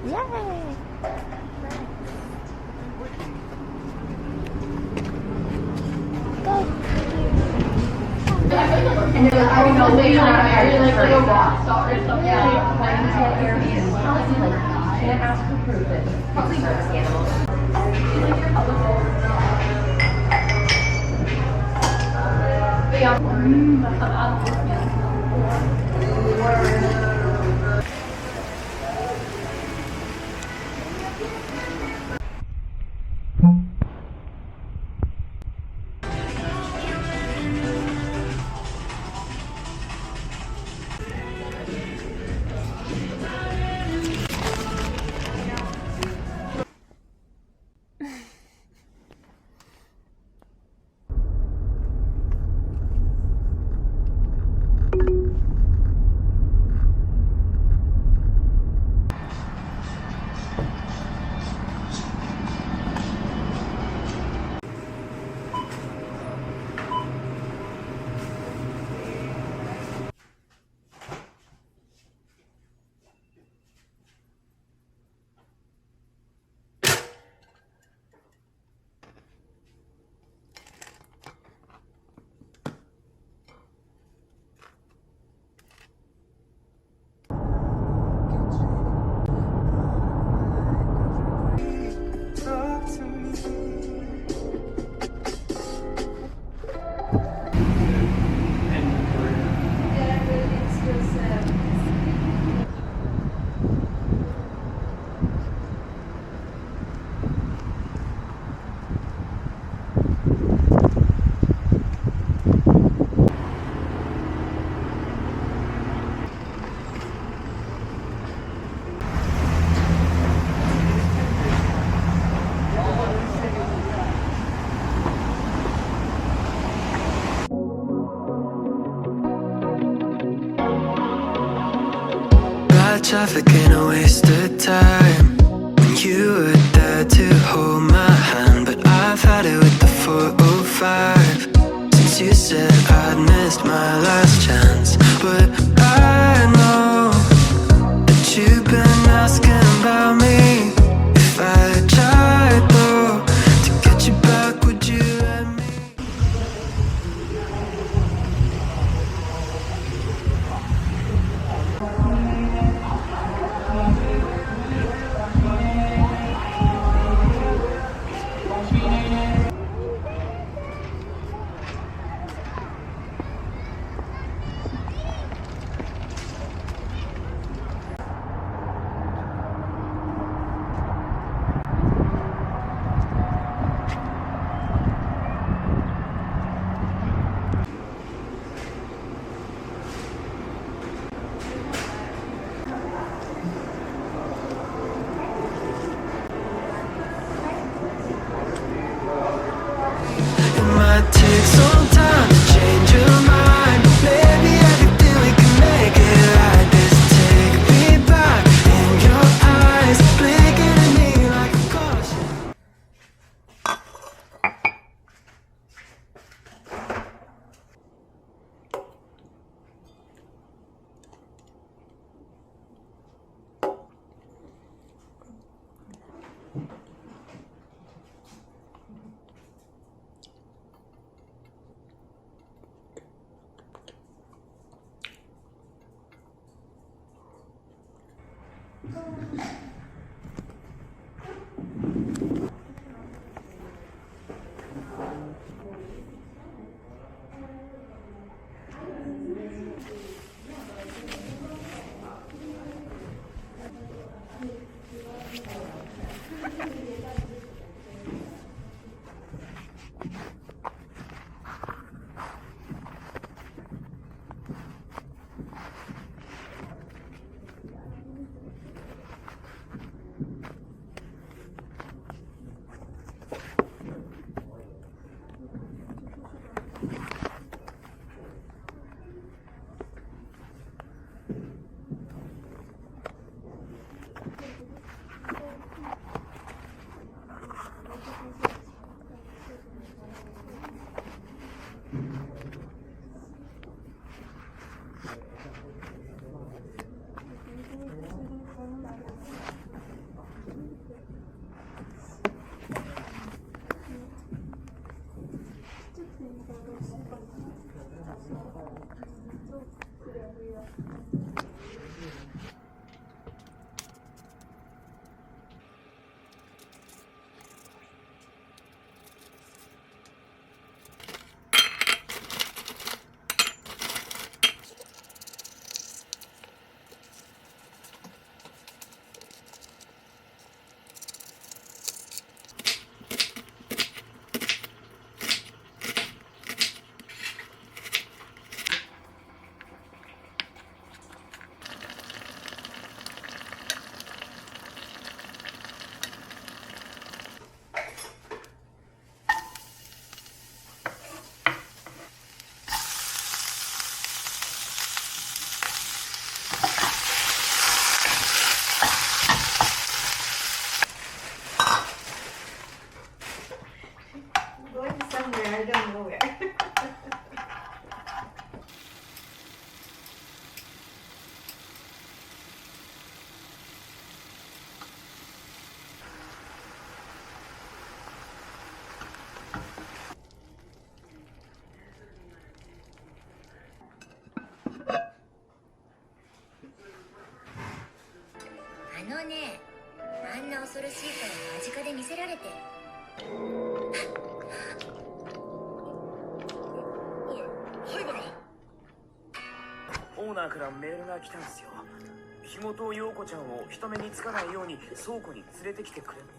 Yay! Go! And you're like, I don't know, maybe not. I really like a rock star or something. Can't ask for proof that it's scannable. Traffic ain't a waste of time. When you were there to hold my hand, but I've had it with the 405 since you said I'd missed my last chance. But I know that you've been asking about me. If I tried though to get you back, would you let me? Take some time to change your mind. Maybe everything we can make it right. This take me back in your eyes, blinking at me like a caution. あのね、あんな恐ろしい顔を間近で見せられて。おい、灰原。オーナーからメールが来たんですよ。ひもと陽子ちゃんを人目につかないように倉庫に連れてきてくれって。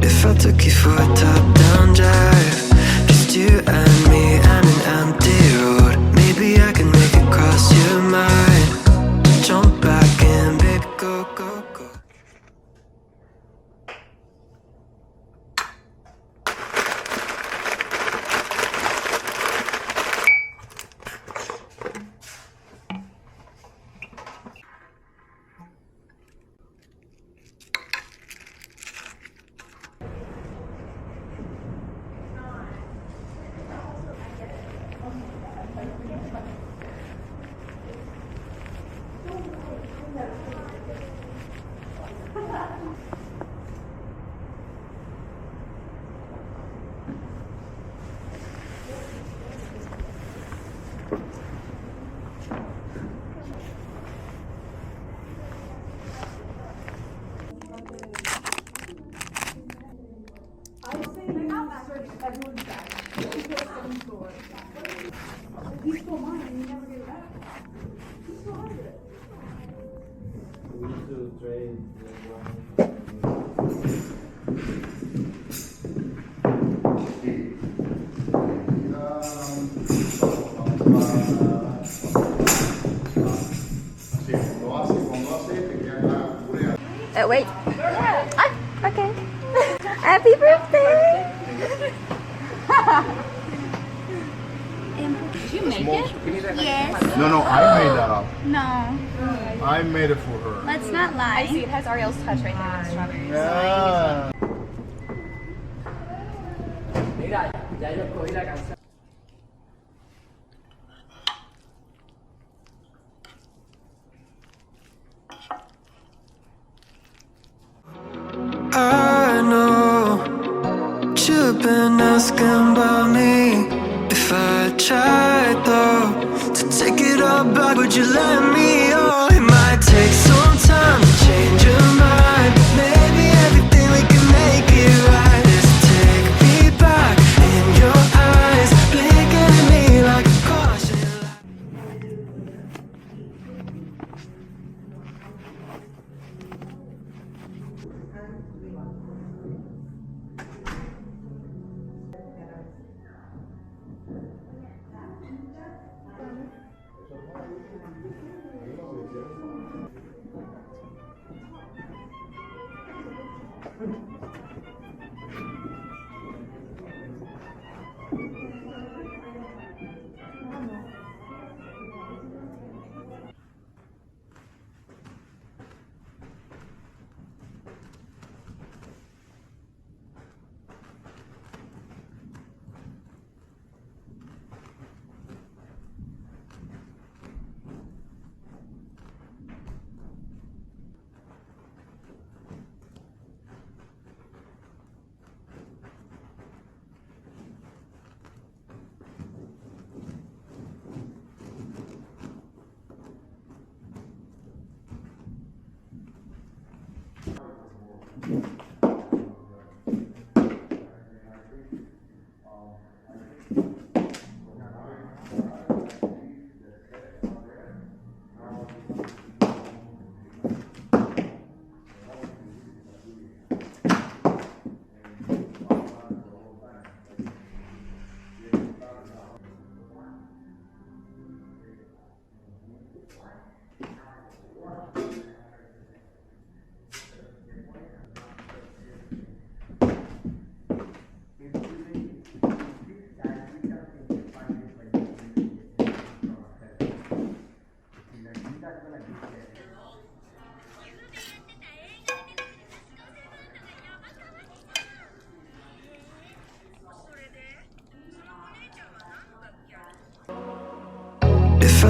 If I took you for a top-down drive, just you and me and an empty road, maybe I can make it cross your mind. Jump back in, baby, go, go, go. He stole mine and he never gave it back. He still has it. We used to trade Wait. Ah, okay. Happy birthday! Did you make it? Yes. No, I made that up. No. I made it for her. Let's not lie. I see it has Ariel's touch right there with strawberries. Yeah. Mira, ya yo cogí la canción. I know you've been asking about me. If I tried though to take it all back, would you let me? Oh, it might take some time to change your mind, but maybe everything we can make it right. Just take me back in your eyes, blinking at me like a caution light.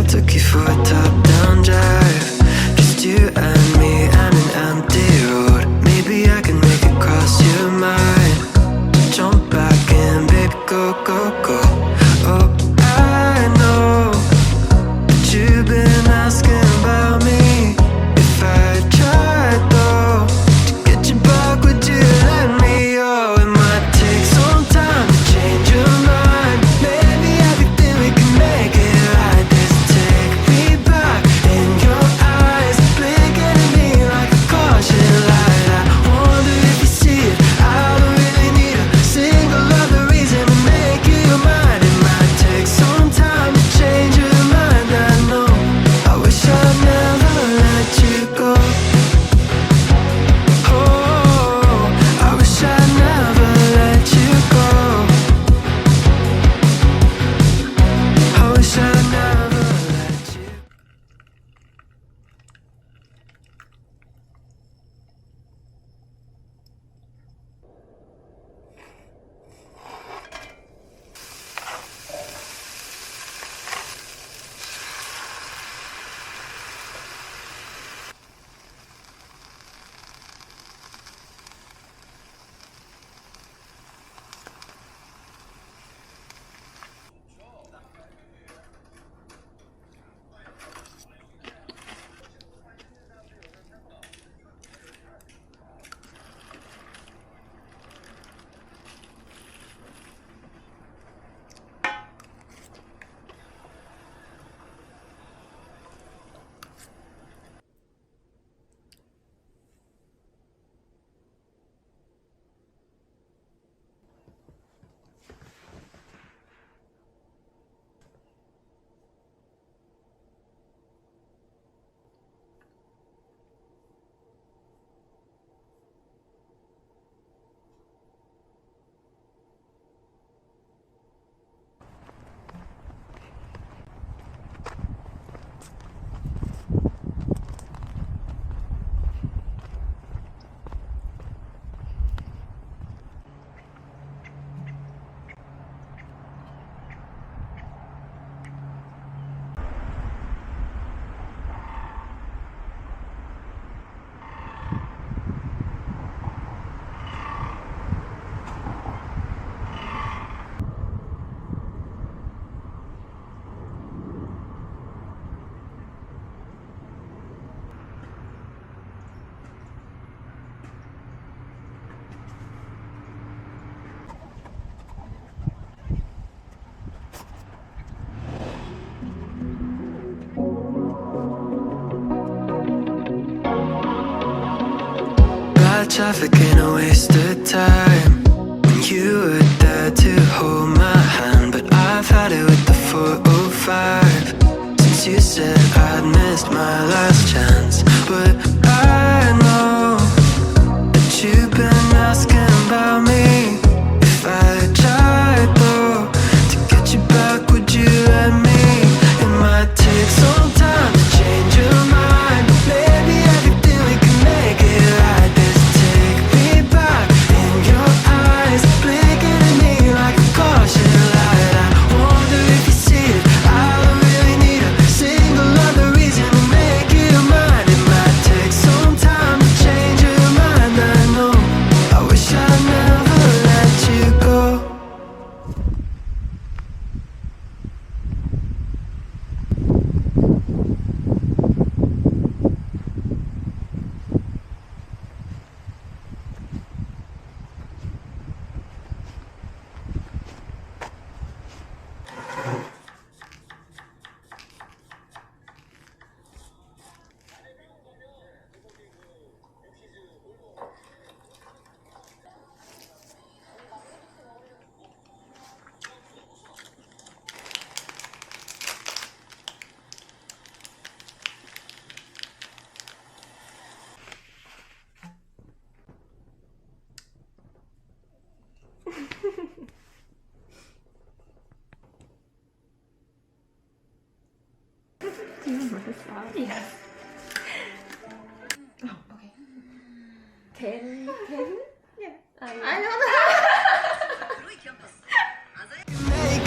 took you for a top-down drive. Just you and me and an empty road. Maybe I can make it cross your mind. Jump back in, baby, go, go, go. Oh, I know that you've been asking about me. If I tried though to get you back, would you let me? Oh, it might take some time to change your mind. Maybe everything we can make it right. This take me back in your eyes, blinking at me like a caution light. I wonder if you see it. I don't really need a single other reason to make you your mind. It might take some time to change your mind. I know. I wish I'd never let you go. Oh, I wish I'd never let you go. I wish I'd never let you. Bad traffic ain't a waste of time. When you were there to hold my hand, but I've had it with the 405 since you said I'd missed my last chance. But I know that you've been asking about me. If I tried though to get you back, would you let me? It might take some time to change your mind. Maybe everything we can make it right. This take me back in your eyes, blinking at me like a caution light. I wonder if you see it. I don't really need a single other reason to make you mine. It might take some time to change your mind. I know. I wish I'd never let you go. Yes. Oh, okay. 10. Yeah. I know that. Make